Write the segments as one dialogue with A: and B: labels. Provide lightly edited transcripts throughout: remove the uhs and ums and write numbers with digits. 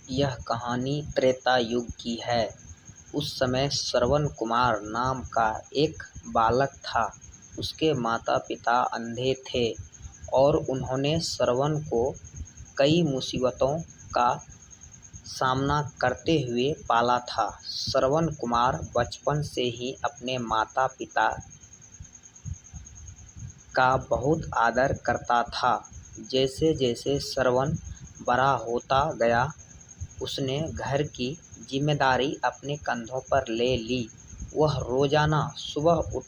A: यह कहानी त्रेता युग की है। उस समय श्रवण कुमार नाम का एक बालक था। उसके माता पिता अंधे थे और उन्होंने श्रवण को कई मुसीबतों का सामना करते हुए पाला था। श्रवण कुमार बचपन से ही अपने माता पिता का बहुत आदर करता था। जैसे जैसे श्रवण बड़ा होता गया, उसने घर की जिम्मेदारी अपने कंधों पर ले ली। वह रोजाना सुबह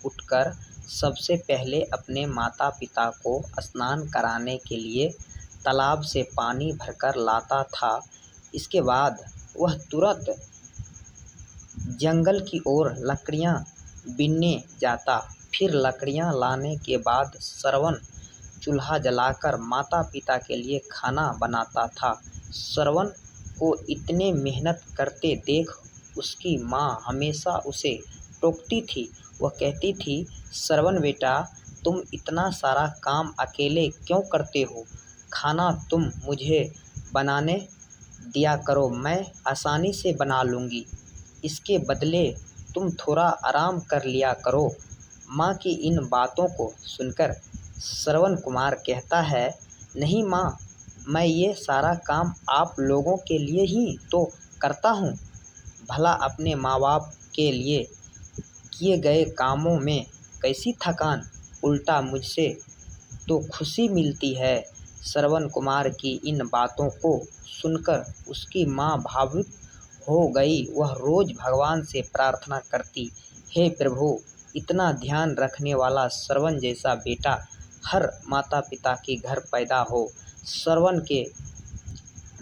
A: उठकर सबसे पहले अपने माता पिता को स्नान कराने के लिए तालाब से पानी भरकर लाता था। इसके बाद वह तुरंत जंगल की ओर लकड़ियां बीनने जाता। फिर लकड़ियां लाने के बाद श्रवण चूल्हा जलाकर माता पिता के लिए खाना बनाता था। श्रवण को इतने मेहनत करते देख उसकी माँ हमेशा उसे टोकती थी। वह कहती थी, श्रवण बेटा, तुम इतना सारा काम अकेले क्यों करते हो? खाना तुम मुझे बनाने दिया करो, मैं आसानी से बना लूँगी। इसके बदले तुम थोड़ा आराम कर लिया करो। माँ की इन बातों को सुनकर श्रवण कुमार कहता है, नहीं माँ, मैं ये सारा काम आप लोगों के लिए ही तो करता हूँ। भला अपने माँ बाप के लिए किए गए कामों में कैसी थकान, उल्टा मुझसे तो खुशी मिलती है। श्रवण कुमार की इन बातों को सुनकर उसकी माँ भावुक हो गई। वह रोज भगवान से प्रार्थना करती, हे प्रभु, इतना ध्यान रखने वाला श्रवण जैसा बेटा हर माता पिता के घर पैदा हो। श्रवण के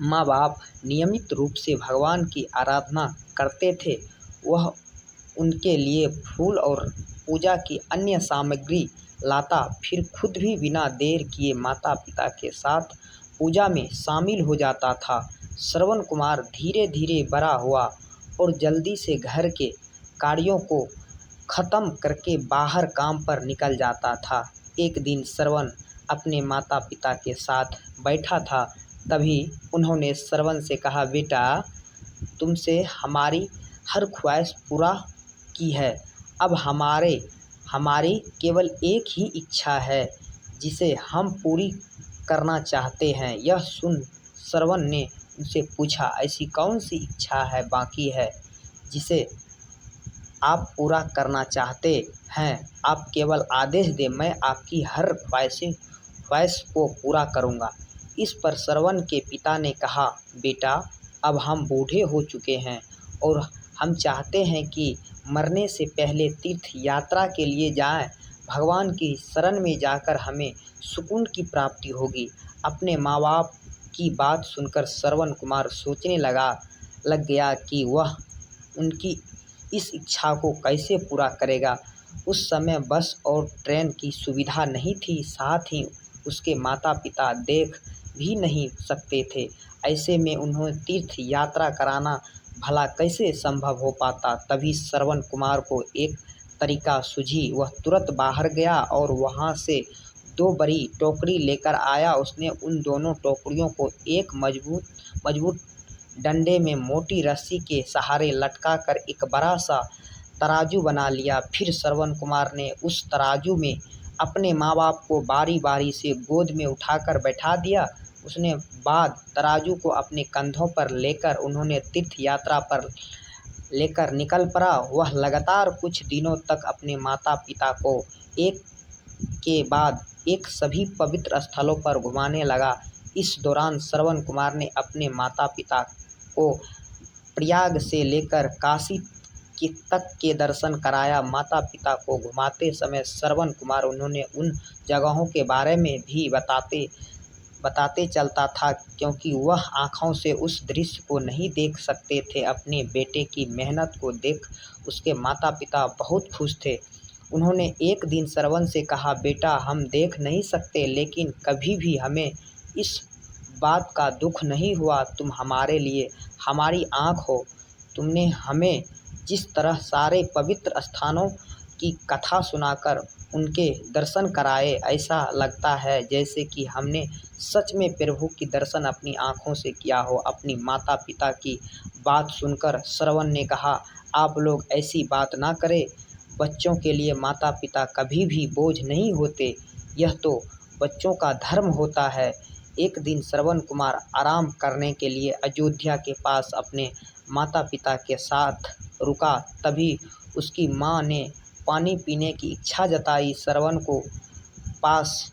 A: माँ बाप नियमित रूप से भगवान की आराधना करते थे। वह उनके लिए फूल और पूजा की अन्य सामग्री लाता, फिर खुद भी बिना देर किए माता पिता के साथ पूजा में शामिल हो जाता था। श्रवण कुमार धीरे धीरे बड़ा हुआ और जल्दी से घर के कार्यों को खत्म करके बाहर काम पर निकल जाता था। एक दिन श्रवण अपने माता पिता के साथ बैठा था। तभी उन्होंने श्रवण से कहा, बेटा, तुमसे हमारी हर ख्वाहिश पूरा की है। अब हमारी केवल एक ही इच्छा है जिसे हम पूरी करना चाहते हैं। यह सुन श्रवण ने उनसे पूछा, ऐसी कौन सी इच्छा है बाकी है जिसे आप पूरा करना चाहते हैं? आप केवल आदेश दें, मैं आपकी हर ख्वाहिश को पूरा करूँगा। इस पर श्रवण के पिता ने कहा, बेटा, अब हम बूढ़े हो चुके हैं और हम चाहते हैं कि मरने से पहले तीर्थ यात्रा के लिए जाएं। भगवान की शरण में जाकर हमें सुकून की प्राप्ति होगी। अपने माँ बाप की बात सुनकर श्रवण कुमार सोचने लग गया कि वह उनकी इस इच्छा को कैसे पूरा करेगा। उस समय बस और ट्रेन की सुविधा नहीं थी, साथ ही उसके माता पिता देख भी नहीं सकते थे। ऐसे में उन्हें तीर्थ यात्रा कराना भला कैसे संभव हो पाता। तभी श्रवण कुमार को एक तरीका सूझी। वह तुरंत बाहर गया और वहां से 2 बड़ी टोकरी लेकर आया। उसने उन दोनों टोकरियों को एक मजबूत डंडे में मोटी रस्सी के सहारे लटकाकर एक बड़ा सा तराजू बना लिया। फिर श्रवण कुमार ने उस तराजू में अपने माँ बाप को बारी बारी से गोद में उठाकर बैठा दिया। उसने बाद तराजू को अपने कंधों पर लेकर उन्होंने तीर्थ यात्रा पर लेकर निकल पड़ा। वह लगातार कुछ दिनों तक अपने माता पिता को एक के बाद एक सभी पवित्र स्थलों पर घुमाने लगा। इस दौरान श्रवण कुमार ने अपने माता पिता को प्रयाग से लेकर काशी तक के दर्शन कराया। माता पिता को घुमाते समय श्रवण कुमार उन्होंने उन जगहों के बारे में भी बताते चलता था, क्योंकि वह आँखों से उस दृश्य को नहीं देख सकते थे। अपने बेटे की मेहनत को देख उसके माता पिता बहुत खुश थे। उन्होंने एक दिन श्रवण से कहा, बेटा, हम देख नहीं सकते, लेकिन कभी भी हमें इस बात का दुख नहीं हुआ। तुम हमारे लिए हमारी आँख हो। तुमने हमें जिस तरह सारे पवित्र स्थानों की कथा सुनाकर उनके दर्शन कराए। ऐसा लगता है जैसे कि हमने सच में प्रभु की दर्शन अपनी आँखों से किया हो। अपनी माता पिता की बात सुनकर श्रवण ने कहा, आप लोग ऐसी बात ना करें। बच्चों के लिए माता पिता कभी भी बोझ नहीं होते, यह तो बच्चों का धर्म होता है। एक दिन श्रवण कुमार आराम करने के लिए अयोध्या के पास अपने माता पिता के साथ रुका। तभी उसकी माँ ने पानी पीने की इच्छा जताई। श्रवण को पास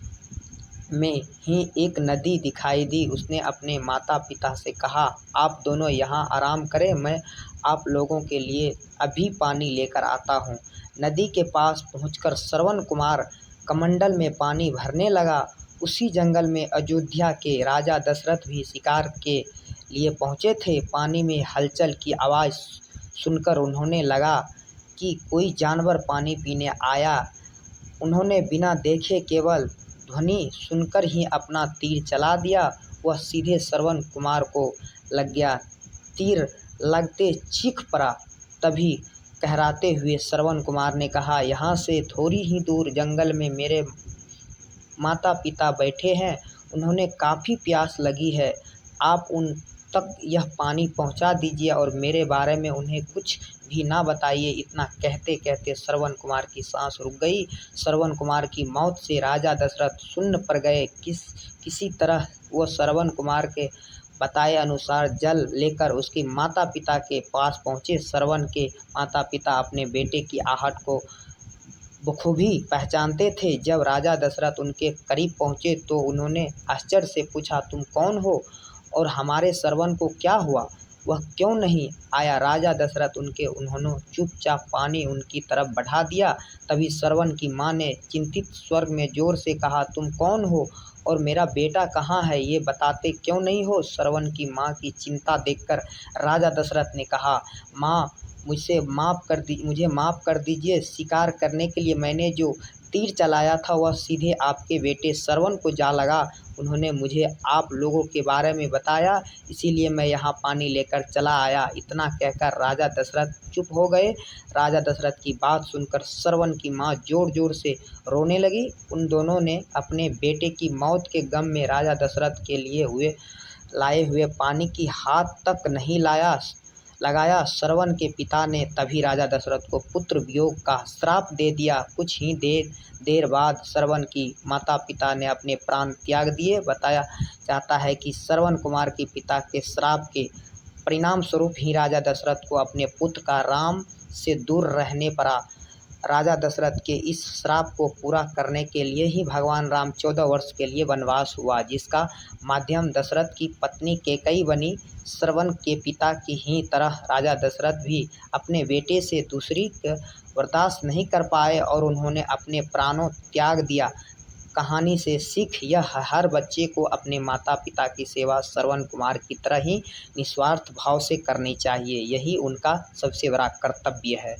A: में ही एक नदी दिखाई दी। उसने अपने माता पिता से कहा, आप दोनों यहाँ आराम करें, मैं आप लोगों के लिए अभी पानी लेकर आता हूँ। नदी के पास पहुँचकर श्रवण कुमार कमंडल में पानी भरने लगा। उसी जंगल में अयोध्या के राजा दशरथ भी शिकार के लिए पहुँचे थे। पानी में हलचल की आवाज़ सुनकर उन्होंने लगा कि कोई जानवर पानी पीने आया। उन्होंने बिना देखे केवल ध्वनि सुनकर ही अपना तीर चला दिया। वह सीधे श्रवण कुमार को लग गया। तीर लगते चीख पड़ा। तभी कहराते हुए श्रवण कुमार ने कहा, यहाँ से थोड़ी ही दूर जंगल में मेरे माता पिता बैठे हैं, उन्होंने काफ़ी प्यास लगी है, आप उन तक यह पानी पहुंचा दीजिए और मेरे बारे में उन्हें कुछ भी ना बताइए। इतना कहते कहते श्रवण कुमार की सांस रुक गई। श्रवण कुमार की मौत से राजा दशरथ सुन्न पड़ गए। किसी तरह वो श्रवण कुमार के बताए अनुसार जल लेकर उसके माता पिता के पास पहुँचे। श्रवण के माता पिता अपने बेटे की आहट को बखूबी पहचानते थे। जब राजा दशरथ उनके करीब पहुँचे तो उन्होंने आश्चर्य से पूछा, तुम कौन हो और हमारे श्रवण को क्या हुआ, वह क्यों नहीं आया। राजा दशरथ उन्होंने चुपचाप पानी उनकी तरफ बढ़ा दिया। तभी श्रवण की माँ ने चिंतित स्वर में जोर से कहा, तुम कौन हो और मेरा बेटा कहाँ है, ये बताते क्यों नहीं हो। श्रवण की माँ की चिंता देखकर राजा दशरथ ने कहा, माँ मुझे माफ़ कर दीजिए। शिकार करने के लिए मैंने जो तीर चलाया था वह सीधे आपके बेटे श्रवण को जा लगा। उन्होंने मुझे आप लोगों के बारे में बताया, इसीलिए मैं यहाँ पानी लेकर चला आया। इतना कहकर राजा दशरथ चुप हो गए। राजा दशरथ की बात सुनकर श्रवण की माँ जोर जोर से रोने लगी। उन दोनों ने अपने बेटे की मौत के गम में राजा दशरथ के लिए लाए हुए पानी की हाथ तक नहीं लगाया। श्रवण के पिता ने तभी राजा दशरथ को पुत्र वियोग का श्राप दे दिया। कुछ ही देर बाद श्रवण की माता पिता ने अपने प्राण त्याग दिए। बताया जाता है कि श्रवण कुमार के पिता के श्राप के परिणाम स्वरूप ही राजा दशरथ को अपने पुत्र का राम से दूर रहने पड़ा। राजा दशरथ के इस श्राप को पूरा करने के लिए ही भगवान राम 14 वर्ष के लिए वनवास हुआ, जिसका माध्यम दशरथ की पत्नी कैकेयी बनी। श्रवण के पिता की ही तरह राजा दशरथ भी अपने बेटे से दूसरी बर्दाश्त नहीं कर पाए और उन्होंने अपने प्राणों त्याग दिया। कहानी से सीख यह हर बच्चे को अपने माता पिता की सेवा श्रवण कुमार की तरह ही निस्वार्थ भाव से करनी चाहिए। यही उनका सबसे बड़ा कर्तव्य है।